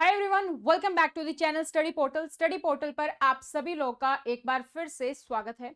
Hi everyone, welcome back to the channel study portal. Study portal पर आप सभी लोगों का एक बार फिर से स्वागत है।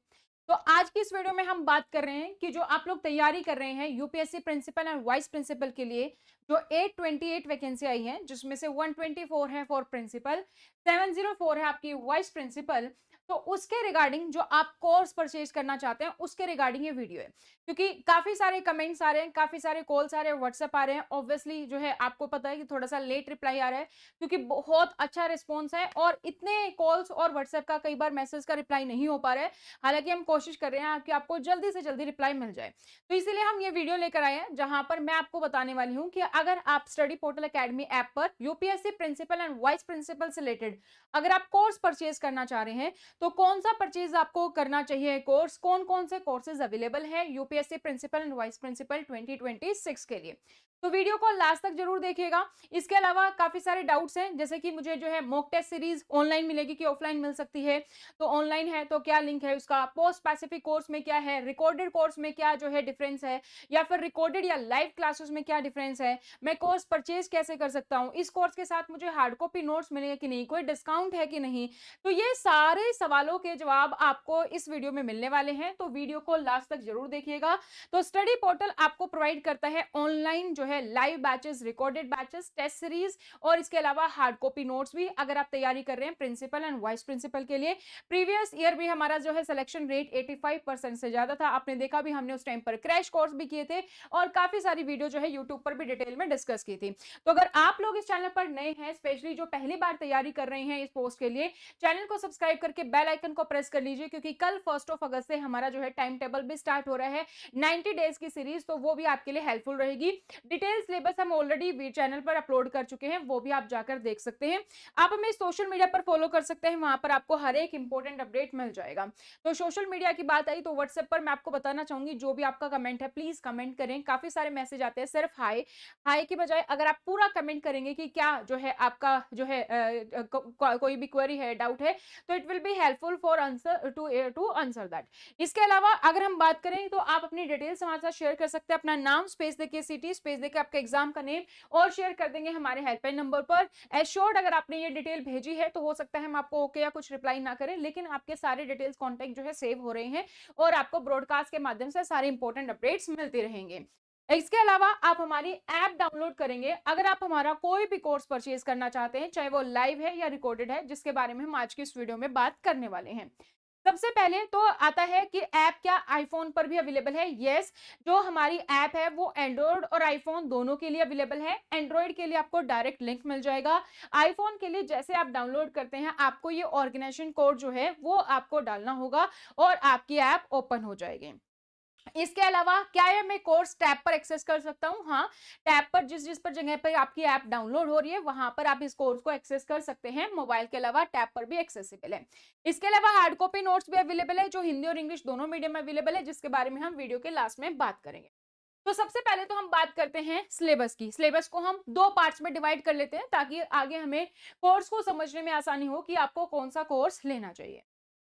तो आज की इस वीडियो में हम बात कर रहे हैं कि जो आप लोग तैयारी कर रहे हैं UPSC principal and vice principal के लिए, जो 828 वैकेंसी आई है, जिसमें से 124 है फॉर प्रिंसिपल, 704 है आपकी वाइस प्रिंसिपल। तो उसके रिगार्डिंग जो आप कोर्स परचेज करना चाहते हैं उसके रिगार्डिंग ये वीडियो है, क्योंकि काफी सारे कमेंट्स आ रहे हैं, काफी सारे कॉल्स आ रहे हैं, व्हाट्सएप आ रहे हैं। ऑब्वियसली जो है आपको पता है कि थोड़ा सा लेट रिप्लाई आ रहा है, क्योंकि बहुत अच्छा रिस्पॉन्स है और इतने कॉल्स और व्हाट्सएप का कई बार मैसेज का रिप्लाई नहीं हो पा रहा है। हालांकि हम कोशिश कर रहे हैं कि आपको जल्दी से जल्दी रिप्लाई मिल जाए। तो इसीलिए हम ये वीडियो लेकर आए हैं, जहां पर मैं आपको बताने वाली हूं कि अगर आप स्टडी पोर्टल एकेडमी ऐप पर UPSC principal and vice principal से रिलेटेड अगर आप कोर्स परचेज करना चाह रहे हैं, तो कौन सा परचेज आपको करना चाहिए, कोर्स कौन कौन से कोर्सेज अवेलेबल है UPSC principal and vice principal 2026 के लिए। तो वीडियो को लास्ट तक जरूर देखिएगा। इसके अलावा काफी सारे डाउट्स हैं, जैसे कि मुझे जो है मॉक टेस्ट सीरीज ऑनलाइन मिलेगी कि ऑफलाइन मिल सकती है। तो ऑनलाइन है तो क्या लिंक है उसका, पोस्ट स्पेसिफिक कोर्स में क्या है, रिकॉर्डेड कोर्स में क्या जो है डिफरेंस है, या फिर रिकॉर्डेड या लाइव क्लासेस में क्या डिफरेंस है, मैं कोर्स परचेज कैसे कर सकता हूँ, इस कोर्स के साथ मुझे हार्ड कॉपी नोट्स मिलेंगे कि नहीं, कोई डिस्काउंट है कि नहीं। तो ये सारे सवालों के जवाब आपको इस वीडियो में मिलने वाले हैं, तो वीडियो को लास्ट तक जरूर देखिएगा। तो स्टडी पोर्टल आपको प्रोवाइड करता है ऑनलाइन जो है live batches, recorded batches, test series और इसके अलावा हार्ड कॉपी नोट्स भी, अगर आप तैयारी कर रहे हैं प्रिंसिपल एंड वाइस प्रिंसिपल के लिए। प्रीवियस ईयर भी हमारा जो है सिलेक्शन रेट 85% से ज्यादा था, आपने देखा भी, हमने उस टाइम पर क्रैश कोर्स भी किए थे और काफी सारी वीडियो जो है यूट्यूब पर भी डिटेल में डिस्कस की थी। तो अगर आप लोग इस चैनल पर नए हैं, स्पेशली जो पहली बार तैयारी कर रहे हैं इस पोस्ट के लिए, चैनल को सब्सक्राइब करके बेल आइकन को प्रेस कर लीजिए, क्योंकि कल 1 अगस्त से हमारा जो है टाइम टेबल भी स्टार्ट हो रहा है 90 डेज की सीरीज, तो वो भी आपके लिए हेल्पफुल रहेगी। डिटेल सिलेबस हम ऑलरेडी चैनल पर अपलोड कर चुके हैं, वो भी आप जाकर देख सकते हैं। आप हमें सोशल मीडिया पर फॉलो कर सकते हैं, वहां पर आपको हर एक इंपॉर्टेंट अपडेट मिल जाएगा। तो सोशल मीडिया की बात आई तो व्हाट्सएप पर मैं आपको बताना चाहूंगी, जो भी आपका कमेंट है प्लीज कमेंट करें। काफी सारे मैसेज आते हैं सिर्फ हाई हाई की बजाय अगर आप पूरा कमेंट करेंगे कि क्या जो है आपका जो है कोई भी क्वेरी है, डाउट है, तो it will be helpful for answer to answer that. इसके अलावा अगर हम बात करें तो आप अपनी डिटेल्स हमारे साथ शेयर कर सकते हैं, अपना नाम स्पेस देके, सिटी स्पेस देके, आपका एग्जाम का नेम, और शेयर कर देंगे हमारे हेल्पलाइन नंबर पर। एश्योर्ड अगर आपने ये डिटेल भेजी है तो हो सकता है हम आपको ओके या कुछ रिप्लाई ना करें, लेकिन आपके सारे डिटेल्स कॉन्टेक्ट जो है सेव हो रहे हैं और आपको ब्रॉडकास्ट के माध्यम से सारे इंपॉर्टेंट अपडेट्स मिलते रहेंगे। इसके अलावा आप हमारी ऐप डाउनलोड करेंगे अगर आप हमारा कोई भी कोर्स परचेज करना चाहते हैं, चाहे वो लाइव है या रिकॉर्डेड है, जिसके बारे में हम आज की इस वीडियो में बात करने वाले हैं। सबसे पहले तो आता है कि ऐप क्या आईफोन पर भी अवेलेबल है। यस, जो हमारी ऐप है वो एंड्रॉइड और आईफोन दोनों के लिए अवेलेबल है। एंड्रॉइड के लिए आपको डायरेक्ट लिंक मिल जाएगा। आईफोन के लिए जैसे आप डाउनलोड करते हैं, आपको ये ऑर्गेनाइजेशन कोड जो है वो आपको डालना होगा और आपकी ऐप ओपन हो जाएगी। इसके अलावा क्या है, मैं कोर्स टैब पर एक्सेस कर सकता हूं। हाँ, टैब पर जिस जिस पर जगह पर आपकी ऐप डाउनलोड हो रही है वहां पर आप इस कोर्स को एक्सेस कर सकते हैं। मोबाइल के अलावा टैब पर भी एक्सेसिबल है। इसके अलावा हार्ड कॉपी नोट्स भी अवेलेबल है, जो हिंदी और इंग्लिश दोनों मीडियम में अवेलेबल है, जिसके बारे में हम वीडियो के लास्ट में बात करेंगे। तो सबसे पहले तो हम बात करते हैं सिलेबस की। सिलेबस को हम दो पार्ट्स में डिवाइड कर लेते हैं, ताकि आगे हमें कोर्स को समझने में आसानी हो कि आपको कौन सा कोर्स लेना चाहिए।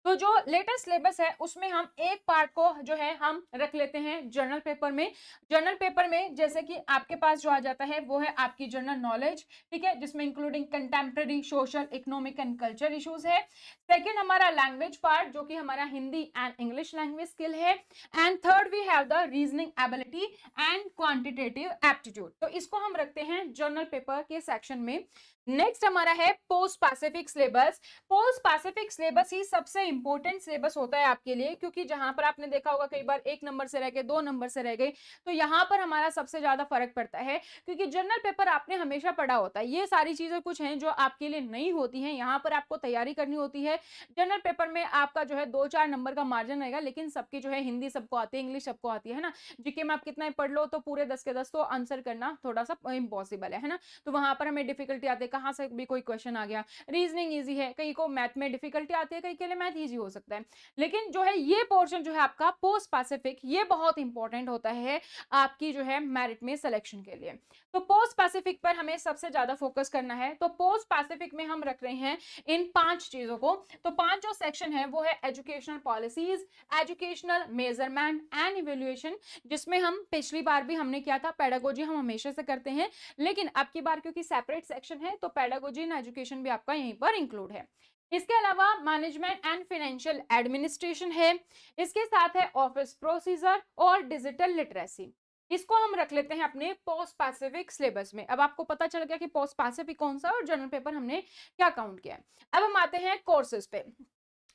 तो जो लेटेस्ट सिलेबस है उसमें हम एक पार्ट को जो है हम रख लेते हैं जर्नल पेपर में। जर्नल पेपर में जैसे कि आपके पास जो आ जाता है वो है आपकी जनरल नॉलेज, ठीक है, जिसमें including contemporary social economic and culture issues है। सेकंड हमारा लैंग्वेज पार्ट, जो कि हमारा Hindi and English language skill है। And third we have the reasoning ability and quantitative aptitude. तो इसको हम रखते हैं जर्नल पेपर के सेक्शन में। नेक्स्ट हमारा है post specific syllabus. Post specific syllabus ही सबसे इंपॉर्टेंट सिलेबस होता है आपके लिए, क्योंकि जहां पर आपने देखा होगा कई बार 1 नंबर से रह गए, 2 नंबर से रह गए, तो यहाँ पर हमारा सबसे ज्यादा फर्क पड़ता है, क्योंकि जनरल पेपर आपने हमेशा पढ़ा होता है। ये सारी चीजें कुछ हैं जो आपके लिए नहीं होती हैं, यहाँ पर आपको तैयारी करनी होती है। जनरल पेपर में आपका जो है 2-4 नंबर का मार्जिन रहेगा, लेकिन सबकी जो है हिंदी सबको आती है, इंग्लिश सबको आती है ना। जीके में आप कितना ही पढ़ लो तो पूरे 10 के 10 तो आंसर करना थोड़ा सा इम्पॉसिबल है ना। तो वहां पर हमें डिफिकल्टी आती है, कहाँ से भी कोई क्वेश्चन आ गया। रीजनिंग इजी है, कहीं को मैथ में डिफिकल्टी आती है, कहीं के लिए मैथ इजी हो सकता है। लेकिन जो है ये पोर्शन जो है आपका पोस्ट पैसिफिक, ये बहुत इंपॉर्टेंट होता है आपकी जो है मेरिट में सिलेक्शन के लिए। तो पोस्ट पैसिफिक पर हमें सबसे ज्यादा फोकस करना है। तो पोस्ट पैसिफिक में हम रख रहे हैं इन 5 चीजों को। तो 5 जो सेक्शन है वो है educational policies, educational measurement and evaluation, जिसमें हम पिछली बार भी हमने किया था पेडागोजी, हम हमेशा से करते हैं, लेकिन अब की बार क्योंकि सेपरेट सेक्शन है तो तो पेडागोजी एंड एजुकेशन भी आपका यहीं पर इंक्लूड है। इसके अलावा मैनेजमेंट एंड फाइनेंशियल एडमिनिस्ट्रेशन है, इसके साथ है ऑफिस प्रोसीजर और डिजिटल लिटरेसी। इसको हम रख लेते हैं अपने पोस्ट पैसिफिक सिलेबस में। अब आपको पता चल गया कि पोस्ट पैसिफिक कौन सा और जनरल पेपर हमने क्या काउंट किया है। अब हम आते हैं कोर्सेज पे।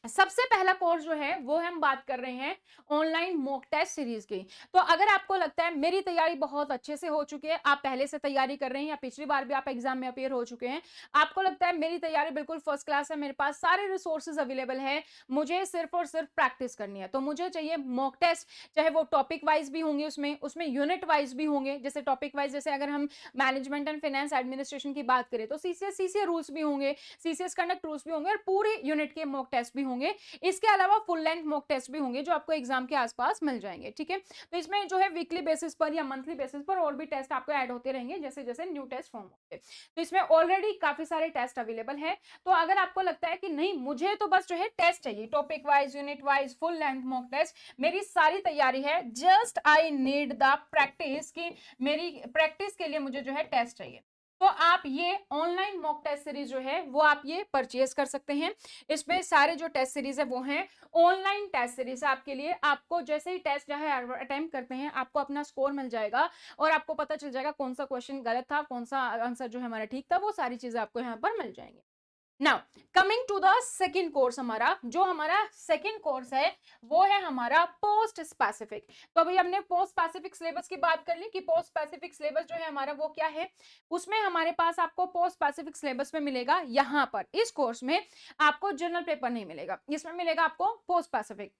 सबसे पहला कोर्स जो है वो हम बात कर रहे हैं ऑनलाइन मॉक टेस्ट सीरीज की। तो अगर आपको लगता है मेरी तैयारी बहुत अच्छे से हो चुकी है, आप पहले से तैयारी कर रहे हैं या पिछली बार भी आप एग्जाम में अपीयर हो चुके हैं, आपको लगता है मेरी तैयारी बिल्कुल फर्स्ट क्लास है, मेरे पास सारे रिसोर्सेज अवेलेबल है, मुझे सिर्फ और सिर्फ प्रैक्टिस करनी है, तो मुझे चाहिए मॉक टेस्ट। चाहे वो टॉपिक वाइज भी होंगे, उसमें यूनिट वाइज भी होंगे। जैसे टॉपिक वाइज, जैसे अगर हम मैनेजमेंट एंड फाइनेंस एडमिनिस्ट्रेशन की बात करें तो सीसीएस रूल्स भी होंगे, सीसीएस कंडक्ट रूल्स भी होंगे और पूरी यूनिट के मॉक टेस्ट भी होंगे। इसके अलावा फुल लेंथ मॉक टेस्ट भी होंगे जो आपको एग्जाम के आसपास मिल जाएंगे। ठीक है, तो इसमें जो है वीकली बेसिस पर या मंथली बेसिस पर और भी टेस्ट आपको ऐड होते रहेंगे जैसे जैसे न्यू टेस्ट फॉर्म होंगे। तो इसमें ऑलरेडी काफी सारे टेस्ट अवेलेबल है। तो अगर आपको लगता है कि नहीं मुझे तो बस जो है टेस्ट चाहिए, topic wise, unit wise, full length mock test, मेरी सारी तैयारी है, just I need the practice, की मेरी प्रैक्टिस के लिए मुझे जो है टेस्ट चाहिए, तो आप ये ऑनलाइन मॉक टेस्ट सीरीज जो है वो आप ये परचेज कर सकते हैं। इसमें सारे जो टेस्ट सीरीज है वो हैं ऑनलाइन टेस्ट सीरीज आपके लिए। आपको जैसे ही टेस्ट जो है अटेम्प्ट करते हैं आपको अपना स्कोर मिल जाएगा और आपको पता चल जाएगा कौन सा क्वेश्चन गलत था, कौन सा आंसर जो है हमारा ठीक था, वो सारी चीजें आपको यहाँ पर मिल जाएंगी। Now coming to the second course, हमारा सेकेंड कोर्स है वो है हमारा पोस्ट स्पेसिफिक। तो अभी हमने पोस्ट स्पेसिफिक सिलेबस की बात कर ली कि पोस्ट स्पेसिफिक सिलेबस जो है हमारा वो क्या है। उसमें हमारे पास आपको पोस्ट स्पेसिफिक सिलेबस में मिलेगा, यहाँ पर इस कोर्स में आपको जनरल पेपर नहीं मिलेगा, इसमें मिलेगा आपको पोस्ट स्पेसिफिक।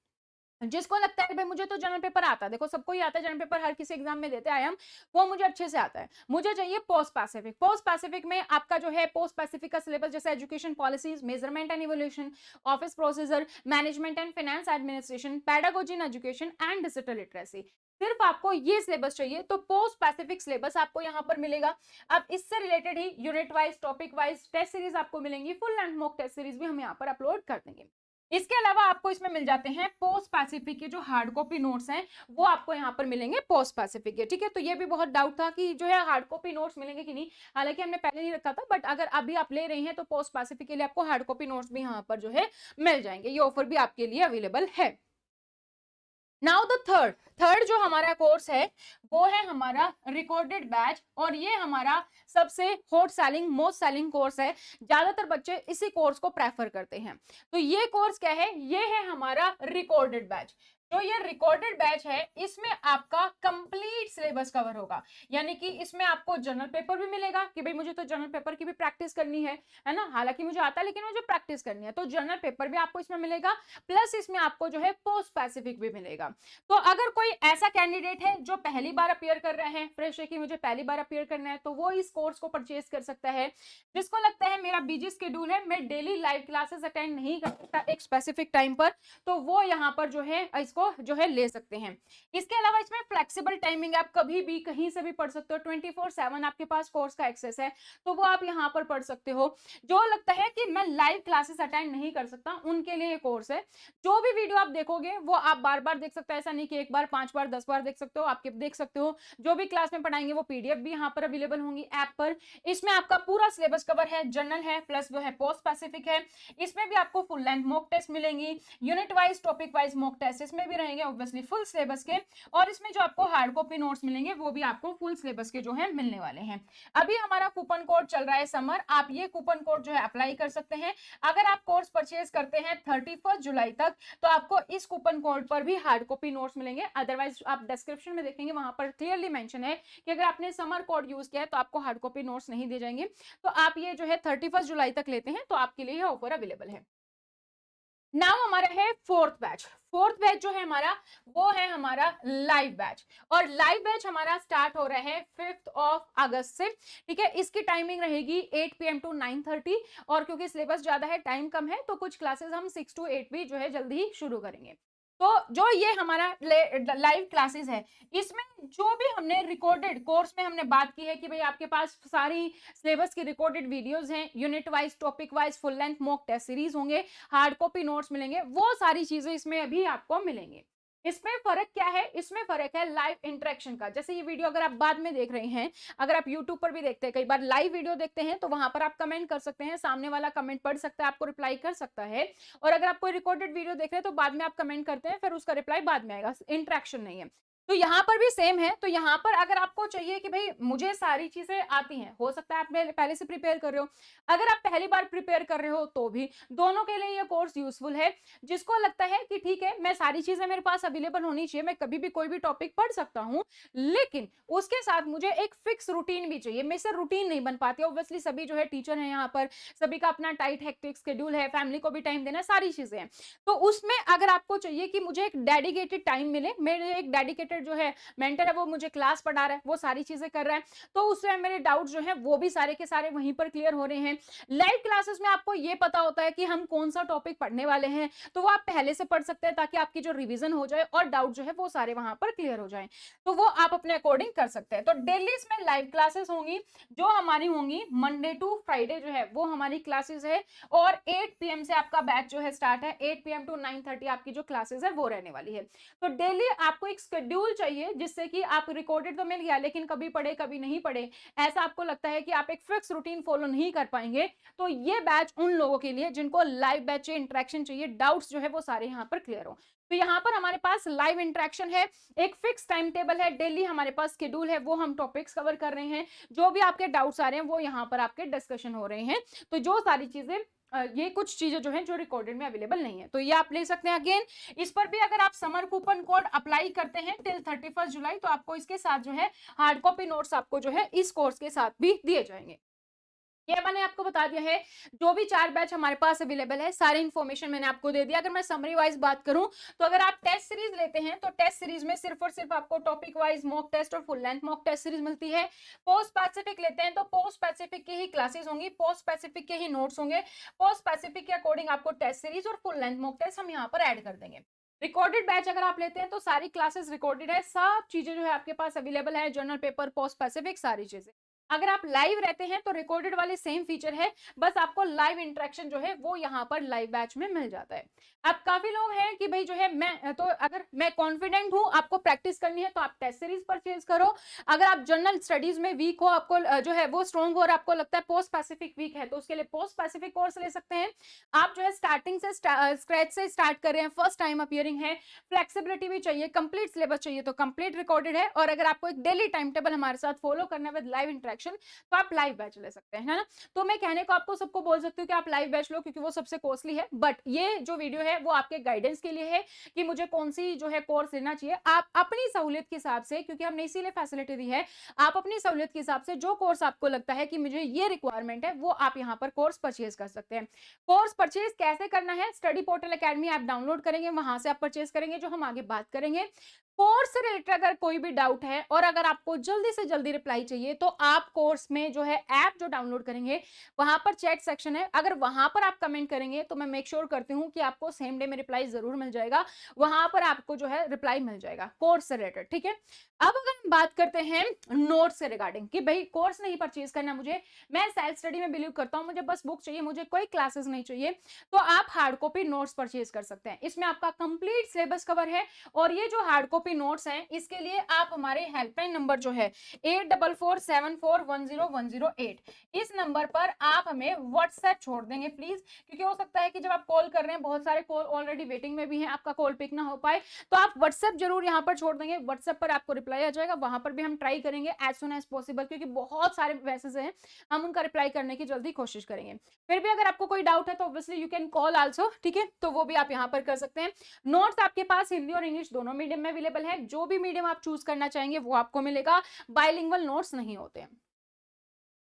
जिसको लगता है भाई मुझे तो जनरल पेपर आता है, देखो सबको ही आता है, जनरल पेपर हर किसी एग्जाम में देते हैं हम, वो मुझे अच्छे से आता है, मुझे चाहिए पोस्ट स्पेसिफिक। पोस्ट स्पेसिफिक में आपका जो है पोस्ट स्पेसिफिक का सिलेबस जैसे education policies, measurement and evolution, office procedure, management and finance administration, pedagogy in education and digital literacy, सिर्फ आपको ये सिलेबस चाहिए तो पोस्ट स्पेसिफिक सिलेबस आपको यहाँ पर मिलेगा। अब इससे रिलेटेड ही unit wise, topic wise test series आपको मिलेंगी, full and mock test series भी हम यहाँ पर अपलोड कर देंगे। इसके अलावा आपको इसमें मिल जाते हैं पोस्ट पैसिफिक के जो हार्ड कॉपी नोट्स हैं वो आपको यहाँ पर मिलेंगे पोस्ट पैसिफिक के। ठीक है, तो ये भी बहुत डाउट था कि जो है हार्ड कॉपी नोट्स मिलेंगे कि नहीं, हालांकि हमने पहले नहीं रखा था, बट अगर अभी आप ले रहे हैं तो पोस्ट पैसिफिक के लिए आपको हार्ड कॉपी नोट्स भी यहाँ पर जो है मिल जाएंगे, ये ऑफर भी आपके लिए अवेलेबल है। नाउ द थर्ड जो हमारा कोर्स है वो है हमारा रिकॉर्डेड बैच, और ये हमारा सबसे hot selling, most selling course है। ज्यादातर बच्चे इसी कोर्स को प्रेफर करते हैं। तो ये कोर्स क्या है, ये है हमारा रिकॉर्डेड बैच। जो ये रिकॉर्डेड बैच है इसमें आपका कंप्लीट सिलेबस कवर होगा, यानी कि इसमें आपको जनरल पेपर भी मिलेगा कि भाई मुझे तो जनरल पेपर की भी प्रैक्टिस करनी है ना, हालांकि मुझे आता है लेकिन मुझे प्रैक्टिस करनी है, तो जनरल पेपर भी आपको इसमें मिलेगा, प्लस इसमें आपको जो है पोस्ट स्पेसिफिक भी मिलेगा। तो अगर कोई ऐसा कैंडिडेट है जो पहली बार अपीयर कर रहे हैं, फ्रेश है कि मुझे पहली बार अपीयर करना है, तो वो इस कोर्स को परचेज कर सकता है। जिसको लगता है मेरा बिजी शेड्यूल है, मैं डेली लाइव क्लासेस अटेंड नहीं कर सकता एक स्पेसिफिक टाइम पर, तो वो यहाँ पर जो है इसको जो है ले सकते हैं। इसके अलावा इसमें फ्लेक्सिबल टाइमिंग, आप कभी भी कहीं से भी पढ़ सकते हो, 24/7 आपके पास कोर्स का एक्सेस है, तो वो आप यहाँ पर पढ़ सकते हो। जो लगता है कि मैं लाइव क्लासेस अटेंड नहीं कर सकता, उनके लिए कोर्स है। जो भी वीडियो आप देखोगे वो आप बार बार देख सकते हो, ऐसा नहीं कि एक बार 5 बार 10 बार देख सकते हो, आपके देख सकते हो। जो भी क्लास में पढ़ाएंगे वो पीडीएफ भी यहाँ पर अवेलेबल होंगी ऐप पर। इसमें आपका पूरा सिलेबस कवर है, जनरल है प्लस जो है पोस्ट स्पेसिफिक है। इसमें भी आपको फुल लेंथ मॉक टेस्ट मिलेंगी, unit wise, topic wise mock test इसमें भी रहेंगे ऑब्वियसली फुल सिलेबस के, और इसमें जो आपको हार्ड कॉपी नोट्स मिलेंगे वो भी आपको फुल सिलेबस के जो है मिलने वाले हैं। अभी हमारा कूपन कोड चल रहा है समर, आप ये कूपन कोड जो है अप्लाई कर सकते हैं। अगर आप कोर्स परचेज करते हैं 31 जुलाई तक तो आपको इस कूपन कोड पर भी हार्ड कॉपी नोट्स मिलेंगे, अदरवाइज आप डिस्क्रिप्शन में देखेंगे वहां पर क्लियरली मेंशन है कि अगर आपने समर कोड यूज किया है तो आपको हार्ड कॉपी नोट्स नहीं दिए जाएंगे। तो आप ये जो है 31 जुलाई तक लेते हैं तो आपके लिए ऑफर अवेलेबल है। नाउ हमारा है फोर्थ बैच जो है हमारा वो है हमारा लाइव बैच, और लाइव बैच हमारा स्टार्ट हो रहा है 5 अगस्त से। ठीक है, इसकी टाइमिंग रहेगी 8 PM to 9:30, और क्योंकि सिलेबस ज्यादा है, टाइम कम है, तो कुछ क्लासेस हम 6 to 8 भी जो है जल्दी ही शुरू करेंगे। तो जो ये हमारा लाइव क्लासेस है इसमें जो भी हमने रिकॉर्डेड कोर्स में हमने बात की है कि भाई आपके पास सारी सिलेबस की रिकॉर्डेड वीडियोस हैं, unit wise, topic wise, full length mock test series होंगे, हार्ड कॉपी नोट्स मिलेंगे, वो सारी चीजें इसमें अभी आपको मिलेंगे। इसमें फर्क क्या है? इसमें फर्क है लाइव इंटरेक्शन का। जैसे ये वीडियो अगर आप बाद में देख रहे हैं, अगर आप यूट्यूब पर भी देखते हैं, कई बार लाइव वीडियो देखते हैं, तो वहां पर आप कमेंट कर सकते हैं, सामने वाला कमेंट पढ़ सकता है, आपको रिप्लाई कर सकता है। और अगर आप कोई रिकॉर्डेड वीडियो देख रहे हैं तो बाद में आप कमेंट करते हैं, फिर उसका रिप्लाई बाद में आएगा, इंटरेक्शन नहीं है। तो यहाँ पर भी सेम है। तो यहाँ पर अगर आपको चाहिए कि भाई मुझे सारी चीजें आती हैं, हो सकता है आप पहले से प्रिपेयर कर रहे हो, अगर आप पहली बार प्रिपेयर कर रहे हो तो भी दोनों के लिए ये कोर्स यूजफुल है। जिसको लगता है कि ठीक है, मैं सारी चीजें मेरे पास अवेलेबल होनी चाहिए, मैं कभी भी कोई भी टॉपिक पढ़ सकता हूं, लेकिन उसके साथ मुझे एक फिक्स रूटीन भी चाहिए, मेरे से रूटीन नहीं बन पाती। ऑब्वियसली सभी जो है टीचर है यहाँ पर, सभी का अपना टाइट हेक्टिक शेड्यूल है, फैमिली को भी टाइम देना, सारी चीजें हैं। तो उसमें अगर आपको चाहिए कि मुझे एक डेडिकेटेड टाइम मिले, मेरे एक डेडिकेटेड जो है मेंटर है वो मुझे क्लास पढ़ा रहा है, वो सारी चीजें कर रहा है, तो उसमें मेरे डाउट जो है वो भी सारे के सारे वहीं पर क्लियर हो रहे हैं। लाइव क्लासेस में आपको ये पता होता है कि हम कौन सा टॉपिक पढ़ने वाले हैं, तो वो आप पहले से पढ़ सकते हैं ताकि आपकी जो रिवीजन हो जाए और डाउट जो है वो सारे वहां पर क्लियर हो जाए। तो वो आप अपने अकॉर्डिंग कर सकते हैं। तो डेली इसमें लाइव क्लासेस होंगी, जो हमारी होंगी मंडे टू फ्राइडे जो है वो हमारी क्लासेस है। और 8 PM से आपका बैच जो है स्टार्ट है, 8 PM टू 9:30 आपकी जो क्लासेस है वो रहने वाली है। तो डेली आपको एक शेड्यूल चाहिए, जिससे कि आप रिकॉर्डेड तो मिल गया लेकिन कभी पढ़े कभी नहीं पढ़े, ऐसा आपको लगता है कि आप एक फिक्स रूटीन फॉलो नहीं कर पाएंगे, तो ये बैच उन लोगों के लिए जिनको लाइव बैच इंटरेक्शन चाहिए, डाउट्स जो है वो सारे यहाँ पर क्लियर हो। तो यहाँ पर हमारे पास लाइव इंटरेक्शन है, एक फिक्स टाइम टेबल है, डेली हमारे पास शेड्यूल है, वो हम टॉपिक्स कवर कर रहे हैं, जो भी आपके डाउट्स आ रहे हैं वो यहाँ पर आपके डिस्कशन हो रहे हैं। तो जो सारी चीजें ये कुछ चीजें जो हैं जो रिकॉर्डेड में अवेलेबल नहीं है, तो ये आप ले सकते हैं। अगेन इस पर भी अगर आप समर कूपन कोड अप्लाई करते हैं टिल 31 जुलाई, तो आपको इसके साथ जो है हार्ड कॉपी नोट्स आपको जो है इस कोर्स के साथ भी दिए जाएंगे। ये मैंने आपको बता दिया है, जो भी 4 बैच हमारे पास अवेलेबल है, सारी इंफॉर्मेशन मैंने आपको दे दिया। अगर मैं समरी वाइज बात करूं, तो अगर आप टेस्ट सीरीज लेते हैं तो टेस्ट सीरीज में सिर्फ और सिर्फ आपको टॉपिक वाइज मॉक टेस्ट और full length mock test series मिलती है। पोस्ट स्पेसिफिक लेते हैं तो पोस्ट स्पेसिफिक की ही क्लासेस होंगी, पोस्ट स्पेसिफिक के ही नोट्स होंगे, पोस्ट स्पेसिफिक के अकॉर्डिंग आपको टेस्ट सीरीज और फुल लेंथ मॉक टेस्ट हम यहाँ पर ऐड कर देंगे। रिकॉर्डेड बैच अगर आप लेते हैं तो सारी क्लासेस रिकॉर्डेड है, सब चीजें जो है आपके पास अवेलेबल है, जर्नल पेपर, पोस्ट स्पेसिफिक, सारी चीजें। अगर आप लाइव रहते हैं तो रिकॉर्डेड वाले सेम फीचर है, बस आपको लाइव इंटरेक्शन जो है वो यहाँ पर लाइव बैच में मिल जाता है। अब काफी लोग हैं कि भाई जो है मैं तो अगर मैं कॉन्फिडेंट हूं, आपको प्रैक्टिस करनी है तो आप टेस्ट सीरीज परचेज करो। अगर आप जनरल स्टडीज में वीक हो, आपको जो है वो स्ट्रॉन्ग हो और आपको लगता है पोस्ट स्पेसिफिक वीक है, तो उसके लिए पोस्ट स्पेसिफिक कोर्स ले सकते हैं। आप जो है स्टार्टिंग से स्क्रैच से स्टार्ट कर रहे हैं, फर्स्ट टाइम अपियरिंग है, फ्लेक्सिबिलिटी भी चाहिए, कंप्लीट सिलेबस चाहिए, तो कंप्लीट रिकॉर्डेड है। और अगर आपको एक डेली टाइम टेबल हमारे साथ फॉलो करना है विद लाइव इंटरेक्शन, तो आप लाइव बैच ले सकते हैं, है ना। तो मैं कहने को आपको सबको बोल सकती हूँ कि आप लाइव बैच लो, क्योंकि वो सबसे कॉस्टली है, बट ये जो वीडियो है वो आपके गाइडेंस के लिए है कि मुझे कौन सी जो है कोर्स लेना चाहिए। आप अपनी सहूलियत के हिसाब से, क्योंकि हमने इसीलिए फैसिलिटी दी है, आप अपनी सहूलियत के हिसाब से जो कोर्स आपको लगता है कि मुझे ये रिक्वायरमेंट है, वो आप यहाँ पर कोर्स परचेज कर सकते हैं। कोर्स परचेज कैसे करना है? Study portal academy app download करेंगे, वहां से आप परचेज करेंगे, जो हम आगे बात करेंगे। कोर्स से रिलेटेड अगर कोई भी डाउट है और अगर आपको जल्दी से जल्दी रिप्लाई चाहिए, तो आप कोर्स में जो है ऐप जो डाउनलोड करेंगे, वहां पर चैट सेक्शन है, अगर वहां पर आप कमेंट करेंगे तो मैं मेक श्योर करती हूँ कि आपको सेम डे में रिप्लाई जरूर मिल जाएगा, वहां पर आपको जो है रिप्लाई मिल जाएगा कोर्स से रिलेटेड, ठीक है। अब अगर हम बात करते हैं नोट्स से रिगार्डिंग कि भाई कोर्स नहीं परचेज करना मुझे, मैं सेल्फ स्टडी में बिलीव करता हूँ, मुझे बस बुक चाहिए, मुझे कोई क्लासेस नहीं चाहिए, तो आप हार्ड कॉपी नोट्स परचेज कर सकते हैं। इसमें आपका कंप्लीट सिलेबस कवर है। और ये जो हार्ड कॉपी नोट्स हैं, इसके लिए आप हमारे हेल्पलाइन नंबर जो है 8447410108, इस नंबर पर आप हमें व्हाट्सएप छोड़ देंगे प्लीज, क्योंकि हो सकता है कि जब आप कॉल कर रहे हैं, बहुत सारे कॉल ऑलरेडी वेटिंग में भी हैं, आपका कॉल पिक ना हो पाए, तो आप व्हाट्सएप जरूर यहाँ पर छोड़ देंगे। व्हाट्सएप पर आपको रिप्लाई आ जाएगा, वहां पर भी हम ट्राई करेंगे एज सुन एज पॉसिबल, क्योंकि बहुत सारे मैसेज हैं, हम उनका रिप्लाई करने की जल्दी कोशिश करेंगे। फिर भी अगर आपको कोई डाउट है तो obviously you can call also, ठीक है, तो वो भी आप यहाँ पर कर सकते हैं। नोट्स आपके पास हिंदी और इंग्लिश दोनों मीडियम में अवेलेबल है, जो भी मीडियम आप चूज करना चाहेंगे वो आपको मिलेगा, बाइलिंगुअल नोट्स नहीं होते हैं।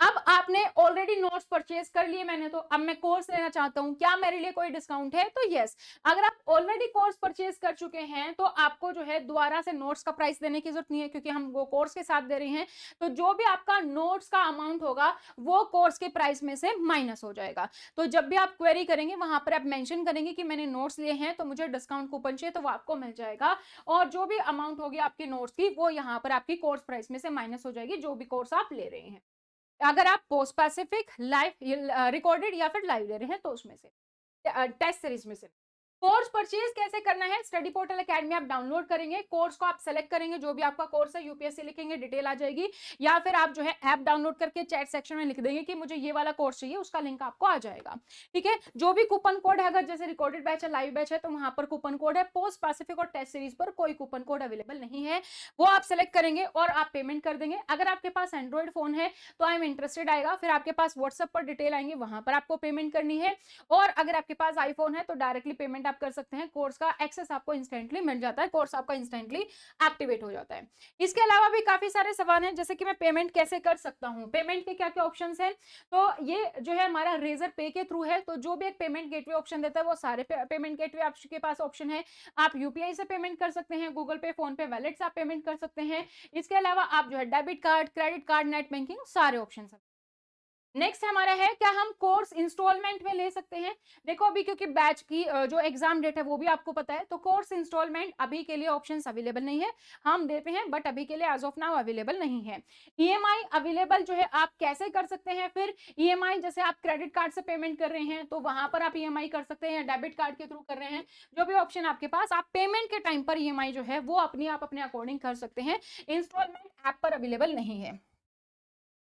अब आपने ऑलरेडी नोट्स परचेज कर लिए मैंने, तो अब मैं कोर्स लेना चाहता हूं, क्या मेरे लिए कोई डिस्काउंट है? तो यस, अगर आप ऑलरेडी कोर्स परचेज कर चुके हैं तो आपको जो है दोबारा से नोट्स का प्राइस देने की जरूरत नहीं है, क्योंकि हम वो कोर्स के साथ दे रहे हैं। तो जो भी आपका नोट्स का अमाउंट होगा वो कोर्स के प्राइस में से माइनस हो जाएगा। तो जब भी आप क्वेरी करेंगे, वहां पर आप मेंशन करेंगे कि मैंने नोट्स लिए हैं तो मुझे डिस्काउंट कूपन चाहिए, तो वो आपको मिल जाएगा। और जो भी अमाउंट होगी आपकी नोट्स की, वो यहाँ पर आपकी कोर्स प्राइस में से माइनस हो जाएगी, जो भी कोर्स आप ले रहे हैं। अगर आप पोस्ट पैसिफिक, लाइव, रिकॉर्डेड या फिर लाइव ले रहे हैं, तो उसमें से टेस्ट सीरीज में से। कोर्स परचेज कैसे करना है, स्टडी पोर्टल एकेडमी आप डाउनलोड करेंगे, कोर्स को आप सेलेक्ट करेंगे, जो भी आपका कोर्स है यूपीएससी लिखेंगे, डिटेल आ जाएगी, या फिर आप जो है ऐप डाउनलोड करके चैट सेक्शन में लिख देंगे कि मुझे ये वाला कोर्स चाहिए, उसका लिंक आपको आ जाएगा। ठीक है, जो भी कूपन कोड है, अगर जैसे रिकॉर्डेड बैच है, लाइव बैच है, तो वहां पर कूपन कोड है, पोस्ट पैसिफिक और टेस्ट सीरीज पर कोई कूपन कोड अवेलेबल नहीं है, वो आप सेलेक्ट करेंगे और आप पेमेंट कर देंगे। अगर आपके पास एंड्रॉइड फोन है तो आई एम इंटरेस्टेड आएगा, फिर आपके पास व्हाट्सएप पर डिटेल आएंगे, वहां पर आपको पेमेंट करनी है। और अगर आपके पास आईफोन है तो डायरेक्टली पेमेंट आप कर सकते हैं, कोर्स का एक्सेस आपको इंस्टेंटली मिल जाता है, कोर्स आपका इंस्टेंटली एक्टिवेट हो जाता है। इसके अलावा भी काफी सारे सवाल हैं, जैसे कि मैं पेमेंट कैसे कर सकता हूं, पेमेंट के क्या क्या ऑप्शंस हैं। तो ये जो है हमारा रेजर पे के थ्रू है, तो जो भी एक पेमेंट गेटवे ऑप्शन देता है वो सारे पेमेंट गेटवे आपके पास ऑप्शन है। आप यूपीआई से पेमेंट कर सकते हैं, गूगल पे, फोन पे, वैलेट से आप पेमेंट कर सकते हैं। इसके अलावा आप जो है debit card, credit card, net banking, सारे ऑप्शन है। नेक्स्ट हमारा है, क्या हम कोर्स इंस्टॉलमेंट में ले सकते हैं। देखो अभी क्योंकि बैच की जो एग्जाम डेट है वो भी आपको पता है, तो कोर्स इंस्टॉलमेंट अभी के लिए ऑप्शंस अवेलेबल नहीं है, हम देते हैं बट अभी के लिए एज ऑफ नाउ अवेलेबल नहीं है। ईएमआई अवेलेबल जो है आप कैसे कर सकते हैं, फिर ईएमआई जैसे आप क्रेडिट कार्ड से पेमेंट कर रहे हैं तो वहां पर आप ईएमआई कर सकते हैं, या डेबिट कार्ड के थ्रू कर रहे हैं, जो भी ऑप्शन आपके पास, आप पेमेंट के टाइम पर ईएमआई जो है वो आप अपने अकॉर्डिंग कर सकते हैं, इंस्टॉलमेंट ऐप पर अवेलेबल नहीं है।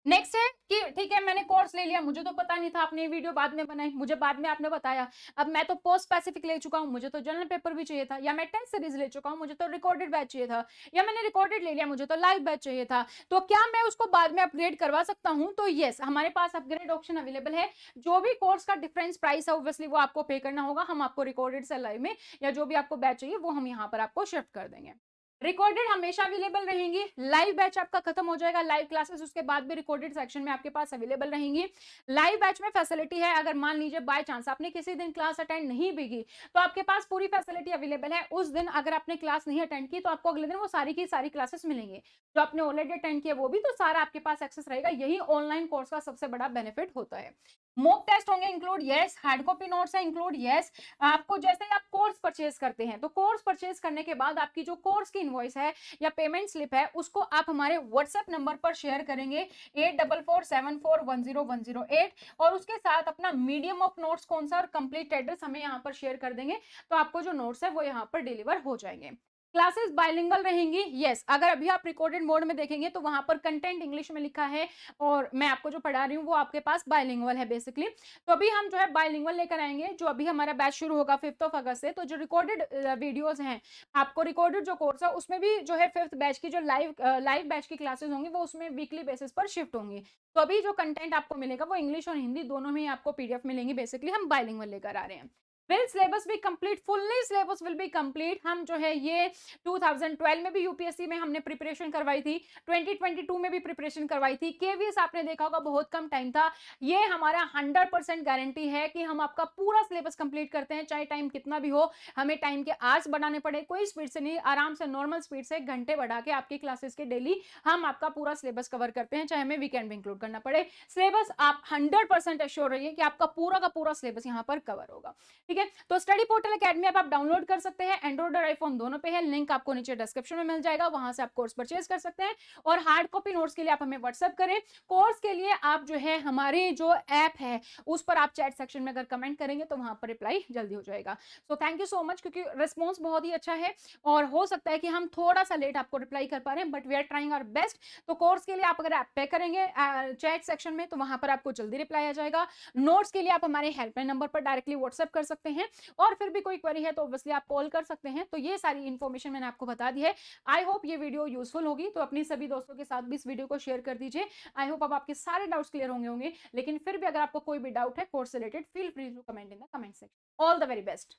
नेक्स्ट है कि ठीक है मैंने कोर्स ले लिया, मुझे तो पता नहीं था, आपने वीडियो बाद में बनाई, मुझे बाद में आपने बताया, अब मैं तो पोस्ट स्पेसिफिक ले चुका हूं, मुझे तो जनरल पेपर भी चाहिए था, या मैं टेस्ट सीरीज ले चुका हूं, मुझे तो रिकॉर्डेड बैच चाहिए था, या मैंने रिकॉर्डेड ले लिया, मुझे तो लाइव बैच चाहिए था, तो क्या मैं उसको बाद में अपग्रेड करवा सकता हूं। तो यस, हमारे पास अपग्रेड ऑप्शन अवेलेबल है। जो भी कोर्स का डिफरेंस प्राइस है ऑब्वियसली वो आपको पे करना होगा, हम आपको रिकॉर्डेड से लाइव में या जो भी आपको बैच चाहिए वो हम यहाँ पर आपको शिफ्ट कर देंगे। रिकॉर्डेड हमेशा अवेलेबल रहेंगी, लाइव बैच आपका खत्म हो जाएगा, लाइव क्लासेस उसके बाद भी रिकॉर्डेड सेक्शन में आपके पास अवेलेबल रहेंगी। लाइव बैच में फैसिलिटी है, अगर मान लीजिए बाय चांस आपने किसी दिन क्लास अटेंड नहीं भी की तो आपके पास पूरी फैसिलिटी अवेलेबल है, उस दिन अगर आपने क्लास नहीं अटेंड की तो आपको अगले दिन वो सारी की सारी क्लासेस मिलेंगे, जो आपने ऑलरेडी अटेंड किया वो भी, तो सारा आपके पास एक्सेस रहेगा। यही ऑनलाइन कोर्स का सबसे बड़ा बेनिफिट होता है। मॉक टेस्ट होंगे include, yes, hard copy notes है इंक्लूड, यस। आपको जैसे आप कोर्स परचेज करते हैं तो कोर्स परचेज करने के बाद आपकी जो कोर्स की इनवॉइस है या पेमेंट स्लिप है उसको आप हमारे व्हाट्सएप नंबर पर शेयर करेंगे 8447410108, और उसके साथ अपना मीडियम ऑफ नोट्स कौन सा और कंप्लीट एड्रेस हमें यहाँ पर शेयर कर देंगे, तो आपको जो नोट्स है वो यहाँ पर डिलीवर हो जाएंगे। क्लासेस बाइलिंगुअल रहेंगी, यस। अगर अभी आप रिकॉर्डेड मोड में देखेंगे तो वहां पर कंटेंट इंग्लिश में लिखा है और मैं आपको जो पढ़ा रही हूँ वो आपके पास बाइलिंगुअल है बेसिकली। तो अभी हम जो है बाइलिंगुअल लेकर आएंगे, जो अभी हमारा बैच शुरू होगा 5 अगस्त से, तो जो रिकॉर्डेड वीडियोस हैं, आपको रिकॉर्डेड जो कोर्स है उसमें भी जो है 5th बैच की जो लाइव बैच की क्लासेस होंगी वो उसमें वीकली बेसिस पर शिफ्ट होंगी। तो अभी जो कंटेंट आपको मिलेगा वो इंग्लिश और हिंदी दोनों में आपको पीडीएफ मिलेंगी, बेसिकली हम बाइलिंगुअल लेकर आ रहे हैं। विल सिलेबस भी complete, fully syllabus will be complete. हम जो है ये 2012 में भी यूपीएससी में हमने प्रिपरेशन करवाई थी, 2022 में भी प्रिपरेशन करवाई थी, केवीएस आपने देखा होगा बहुत कम टाइम था। ये हमारा 100% गारंटी है कि हम आपका पूरा सिलेबस कंप्लीट करते हैं, चाहे टाइम कितना भी हो, हमें टाइम के आवर्स बढ़ाने पड़े, कोई स्पीड से नहीं, आराम से नॉर्मल स्पीड से घंटे बढ़ा के आपकी क्लासेस के डेली हम आपका पूरा सिलेबस कवर करते हैं, चाहे हमें वीकेंड भी इंक्लूड करना पड़े। सिलेबस आप 100% एश्योर रहिए कि आपका पूरा का पूरा सिलेबस यहाँ पर कवर होगा। ठीक है, तो स्टडी पोर्टल एकेडमी आप डाउनलोड कर सकते हैं, एंड्रॉइड और आईफोन दोनों पे है, लिंक आपको नीचे डिस्क्रिप्शन में मिल जाएगा, वहां से आप कोर्स परचेज कर सकते हैं। और हार्ड कॉपी नोट्स के लिए आप हमें व्हाट्सएप करें, कोर्स के लिए आप जो है हमारे जो ऐप है उस पर आप चैट सेक्शन में अगर कमेंट करेंगे तो वहां पर रिप्लाई जल्दी हो जाएगा। So thank you so much, क्योंकि रिस्पॉन्स बहुत ही अच्छा है और हो सकता है कि हम थोड़ा सा लेट आपको रिप्लाई कर पा रहे हैं, but we are trying our best. तो कोर्स के लिए आप अगर ऐप पे करेंगे चैट सेक्शन में तो वहां पर आपको जल्दी रिप्लाई आ जाएगा। नोट्स के लिए आप हमारे हेल्पलाइन नंबर पर डायरेक्टली व्हाट्सएप कर सकते हैं, और फिर भी कोई क्वेरी है तो ऑब्वियसली आप कॉल कर सकते हैं। तो ये सारी इन्फॉर्मेशन मैंने आपको बता दी है। आई होप ये वीडियो यूजफुल होगी, तो अपनी सभी दोस्तों के साथ भी इस वीडियो को शेयर कर दीजिए। आई होप अब आपके सारे डाउट्स क्लियर होंगे, लेकिन फिर भी अगर आपको कोई भी डाउट है कोर्स से related, feel free to comment in the comment section. All the very best.